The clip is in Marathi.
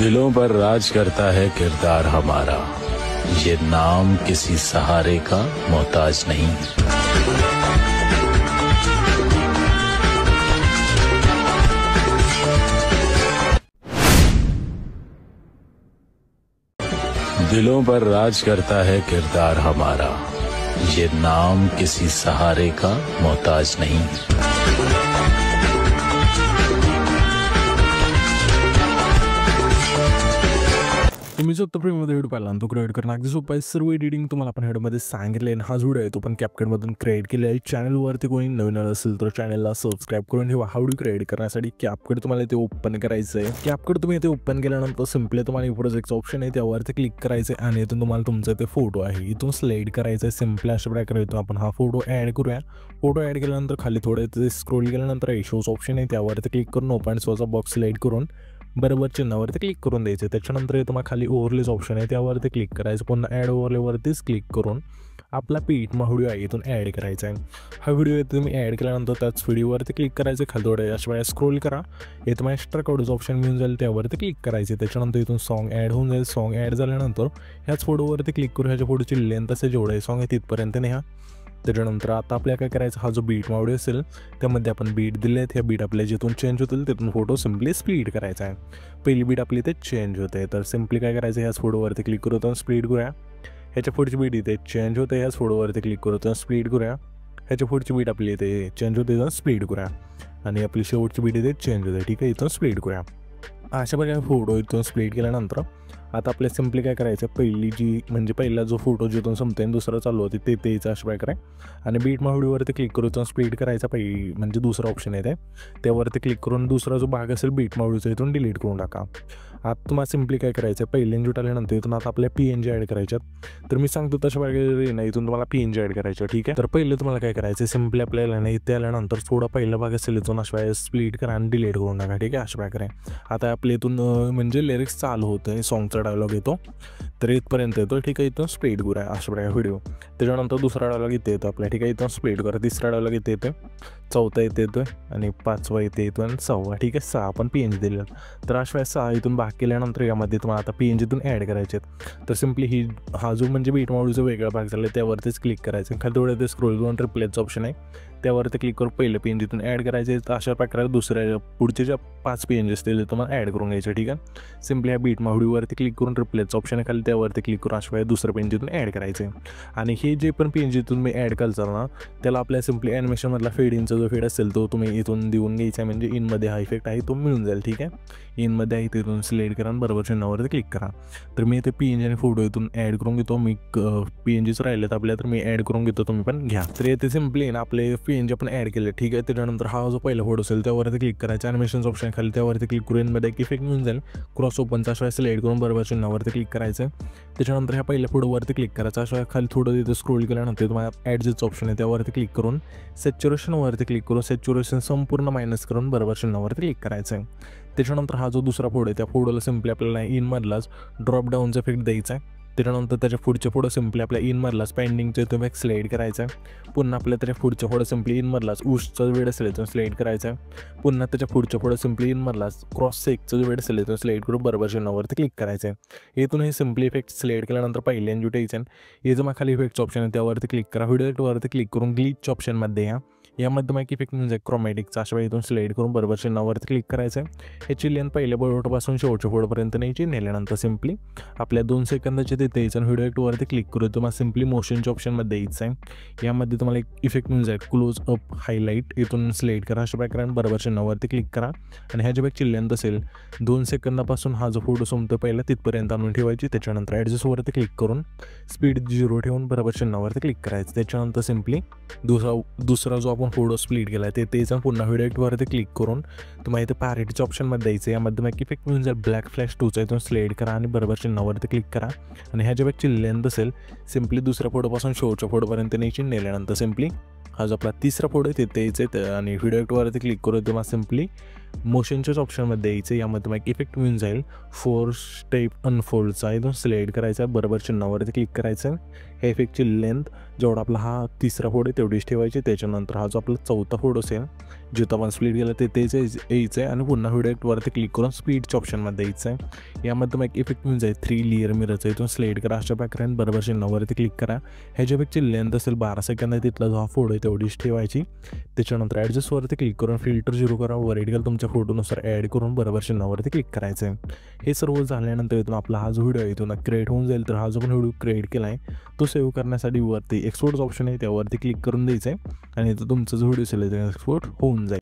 दिलों पर राज करता है किरदार हमारा, ये नाम किसी सहारे का मोहताज नहीं। दिलों पर राज करता है किरदार हमारा, ये नाम किसी सहारे का मोहताज नहीं। तुम्ही जो प्रेममध्ये व्हिडिओ पाहिला तो क्रिएट करणं अगदी सोपं आहे। सर्व एडिटिंग तुम्हाला आपण व्हिडिओमध्ये सांगितले आणि हा व्हिडिओ आहे तो पण कॅपकटमधून क्रिएट केला आहे। चॅनलवरती कोणी नवीन असेल तर चॅनलला सबस्क्राईब करून ठेवा। हा व्हिडिओ क्रिएट करण्यासाठी कॅपकट तुम्हाला ते ओपन करायचं आहे। कॅपकट तुम्ही ते ओपन केल्यानंतर सिम्पली तुम्हाला प्रोजेक्टचं ऑप्शन आहे त्यावरती क्लिक करायचं आहे आणि इथून तुम्हाला तुमचा ते फोटो आहे इथून स्लाइड करायचं आहे। सिम्पली अशा प्रकारे इथून आपण हा फोटो ॲड करूया। फोटो ॲड केल्यानंतर खाली थोडे ते स्क्रोल केल्यानंतर रेशोचं ऑप्शन आहे त्यावरती क्लिक करून ओपन सोचा बॉक्स सिलेक्ट करून बरोबर चिन्हावरती क्लिक करून द्यायचं। त्याच्यानंतर तुम्हाला खाली ओव्हरलेज ऑप्शन आहे त्यावरती क्लिक करायचं। पुन्हा ॲड ओव्हरलेवरतीच क्लिक करून आपला पीठमा व्हिडिओ आहे इथून ॲड करायचा आहे। हा व्हिडिओ तुम्ही ॲड केल्यानंतर त्याच व्हिडिओवरती क्लिक करायचं। खाली थोडे अशा वेळेस स्क्रोल करा, हे तुम्हाला एक्स्ट्रा कोडचं ऑप्शन मिळून जाईल त्यावरती क्लिक करायचे। त्याच्यानंतर इथून सॉन्ग ॲड होऊन जाईल। सॉन्ग ॲड झाल्यानंतर ह्याच फोटोवरती क्लिक करून ह्याच्या फोटोची लेंथ असे जेवढं सॉन्ग आहे तिथपर्यंत न्या। त्याच्यानंतर आता आपल्याला काय करायचं, हा जो बीट व्हिडिओ असेल त्यामध्ये आपण बीट दिले आहेत, ह्या बीट आपल्या जिथून चेंज होतील तिथून फोटो सिम्पली स्प्लिट करायचा आहे। पहिली बीट आपली इथे चेंज होते तर सिम्पली काय करायचं, ह्याच फोटोवरती क्लिक करू स्प्लिट करूया। ह्याच्या पुढची बीट इथे चेंज होते, ह्याच फोटोवरती क्लिक करू स्प्लिट करूया। ह्याच्या पुढची बीट आपली इथे चेंज होते इथून स्प्लिट करूया आणि आपली शेवटची बीट इथे चेंज होते, ठीक आहे, इथून स्प्लिट करूया। अशा प्रकारे फोटो इथून स्प्लिट केल्यानंतर आता आपल्याला सिम्पली काय करायचं, पहिली जी म्हणजे पहिला जो फोटो जिथून संपते आणि दुसरा चालू होते ते तेच अशा प्रकारे आणि बीट व्हिडिओवरती क्लिक करून स्प्लिट करायचा पहिली म्हणजे दुसरा ऑप्शन आहे त्यावरती क्लिक करून दुसरा जो भाग असेल बीट व्हिडिओचा इथून डिलीट करून टाका। आता तुम्हाला सिम्पली काय करायचं, पहिल्या इंजूट आल्यानंतर इथून आता आपल्या PNG ॲड करायच्यात। तर मी सांगतो तशा प्रकारे नाही, इथून तुम्हाला PNG ॲड करायचं, ठीक आहे। तर पहिले तुम्हाला काय करायचं, सिम्पली आपल्याला नाही इथे आल्यानंतर थोडा पहिला भाग असेल इथून अशा वेळेस स्प्लिट करा आणि डिलीट करून टाका, ठीक आहे। अशा प्रकारे आता आपल्या इथून म्हणजे लिरिक्स चालू होतं, सॉन्गचा डायलॉग येतो तर इथपर्यंत येतो, ठीक आहे, इथून स्प्लिट करूया अशा प्रकारे व्हिडिओ। त्याच्यानंतर दुसरा डायलॉग इथे येतो आपल्या, ठीक आहे, इथून स्प्लिट करा। तिसरा डायलॉग इथे येतो, चौथा इथे येतोय आणि पाचवा इथे येतो आणि सहावा, ठीक आहे, 6 आपण PNG दिलेलं। तर अशा वेळेस 6 इथून भाग केल्यानंतर यामध्ये तुम्हाला आता PNG इथून ॲड करायचे आहेत। तर सिम्पली हा जो म्हणजे बीट व्हिडिओचा वेगळा भाग झाला त्यावरतीच क्लिक करायचं। खाली थोडं ते स्क्रोल करून रिप्लेसचं ऑप्शन आहे त्यावरती क्लिक करून पहिलं PNG इथून ॲड करायचे। तर अशा प्रकारे दुसऱ्या पुढचे ज्या 5 PNG असतील ते तुम्हाला ॲड करून घ्यायचे, ठीक आहे। सिम्पली ह्या बीट व्हिडिओवरती क्लिक करून रिप्लेसचं ऑप्शन आहे खाली त्यावरती क्लिक करून अशा वेळेस दुसरं PNG इथून ॲड करायचं आहे आणि हे जे पण PNG इथून मी ॲड करचाल ना त्याला आपल्या सिम्पली ॲनिमेशनमधला फेड इनचा जो फेड असेल तो तुम्ही इथून देऊन घ्यायचा आहे, म्हणजे इनमध्ये हा इफेक्ट आहे तो मिळून जाईल, ठीक आहे। इनमध्ये आहे तिथून सिलेक्ट करा आणि बरोबर चिन्हावरती क्लिक करा। तर मी इथे PNG आणि फोटो इथून ॲड करून घेतो। मी PNGच राहिलेत आपल्या तर मी ॲड करून घेतो, तुम्ही पण घ्या। तर इथे सिम्पली ना आपले PNG आपण ॲड केले, ठीक आहे। त्याच्यानंतर हा जो पहिला फोटो असेल त्यावरती क्लिक करायचा, ॲनिमेशनचं ऑप्शन खाली त्यावरती क्लिक करून इनमध्ये एक इफेक्ट मिळून जाईल, क्रॉस ओपनचा अशा सिलेक्ट करून बरोबर चिन्हावरती क्लिक करायचं। त्याच्यानंतर ह्या पहिल्या फोटोवरती क्लिक करायचं, अशा खाली थोडं तिथे स्क्रोल केल्यानंतर तुम्हाला ॲडजस्टचं ऑप्शन आहे त्यावरती क्लिक करून सॅच्युरेशनवरती क्लिक करून सॅच्युरेशन संपूर्ण मायनस करून बरोबर चिन्हावरती क्लिक करायचं आहे। त्याच्यानंतर हा जो दुसरा फोटो आहे त्या फोटोला सिम्पली आपल्याला इनमधलाच ड्रॉप डाऊनचा इफेक्ट द्यायचा आहे। त्याच्यानंतर त्याच्या पुढच्या फोटो सिम्पली आपल्या इनमधलाच पेंडिंगचे तुम्ही एक स्लाइड करायचा आहे। पुन्हा आपल्या त्याच्या पुढच्या फोटो सिम्पली इनमधलाच उशचा वेळ असेल तर स्लाइड करायचा आहे। पुन्हा त्याच्या पुढच्या फोटो सिम्पली इनमधलाच क्रॉस सेकचा जो वेळ असेल तर स्लाइड करून बरोबर चिन्हावरती क्लिक करायचं आहे। इथून हे सिम्पली इफेक्ट सिलेक्ट केल्यानंतर पहिल्या इंजूट यायचं आहे, हे जो मग खाली इफेक्टचं ऑप्शन आहे त्यावरती क्लिक करा। व्हिडिओवरती क्लिक करून ग्लिचच्या ऑप्शनमध्ये यामध्ये मग इफेक्ट म्हणजे क्रोमॅटिकचा अशा वेळी इथून सिलेक्ट करून बरोबर चिन्हावरती क्लिक करायचं आहे। ह्याची लेंथ पहिल्या फोटोपासून शेवटच्या फोटोपर्यंत न्यायची, नेल्यानंतर सिम्पली आपल्या 2 सेकंदाचे तिथे यायचं आणि व्हिडिओ ॲक्टवरती क्लिक करू तुम्हाला सिम्पली मोशनच्या ऑप्शनमध्ये यायचं आहे। यामध्ये तुम्हाला एक इफेक्ट मिळून जाईल क्लोज अप हायलाईट, इथून सिलेक्ट करा अशा प्रकारे बरोबर चिन्हावरती क्लिक करा आणि ह्याच्या बॅगची लेंथ असेल 2 सेकंदापासून हा जो फोटो संपतो पहिला तिथपर्यंत आणून ठेवायची। त्याच्यानंतर ॲडजस्टवरती क्लिक करून स्पीड 0 ठेवून बरोबर चिन्हावरती क्लिक करायचं। त्याच्यानंतर सिम्पली दुसरा जो आपण फोटो स्प्लिट केला आहे तेच पुन्हा व्हिडिओ ॲक्टवरती क्लिक करून तुम्हाला इथे पॅरिटीच्या ऑप्शनमध्ये द्यायचं। यामध्ये मग इफेक्ट मिळून जाईल ब्लॅक फ्लॅश 2चा, इथून सिलेक्ट करा आणि बरोबर चिन्हावरती क्लिक करा आणि ह्याच्या बॅगची लेंथ असेल सिम्पली दुसऱ्या फोटोपासून शेवटच्या फोटोपर्यंत न्यायची। नेल्यानंतर सिम्पली हा जो आपला तिसरा फोटो आहे तिथे यायचं आणि व्हिडिओ ॲक्टवरती क्लिक करून तुम्हाला सिम्पली मोशनच्याच ऑप्शनमध्ये यायचं. यामध्ये तुम्हाला एक इफेक्ट मिळून जाईल 4 स्टेप अनफोल्डचा, इथून सिलेक्ट करायचा आहे, बरोबर चिन्हावरती क्लिक करायचं आहे. ह्या इफेक्टची लेंथ जेवढा आपला हा तिसरा फोड आहे तेवढीच ठेवायची. त्याच्यानंतर हा जो आपला चौथा फोड असेल जिथं आपण स्प्लिट केलं तेच यायचं आहे आणि पुन्हा व्हिडिओ वरती क्लिक करून स्पीडच्या ऑप्शनमध्ये यायचं आहे. यामध्ये तुम्हाला एक इफेक्ट मिळून जाईल 3 लेअर मिररचा, इथून सिलेक्ट करा, अशा प्रकारे बरोबर चिन्हावरती क्लिक करा. ह्याच्या इफेक्टची लेंथ असेल 12 सेकंद आहे, तिथला जो हा फोड आहे तेवढीच ठेवायची. त्याच्यानंतर ॲडजस्टवरती क्लिक करून फिल्टर 0 करा, वर एडिकल तुमच्या फोटोनुसार ॲड करून बरोबर चिन्हावरती क्लिक करायचं आहे. हे सर्व झाल्यानंतर इथून आपला हा जो व्हिडिओ आहे इथून क्रिएट होऊन जाईल. तर हा जो पण व्हिडिओ क्रिएट केला आहे तो सेव्ह करण्यासाठी वरती एक्सपोर्टचं ऑप्शन आहे त्यावरती क्लिक करून द्यायचं आहे आणि इथं तुमचा जो व्हिडिओ असेल ते एक्सपोर्ट होऊन जाईल.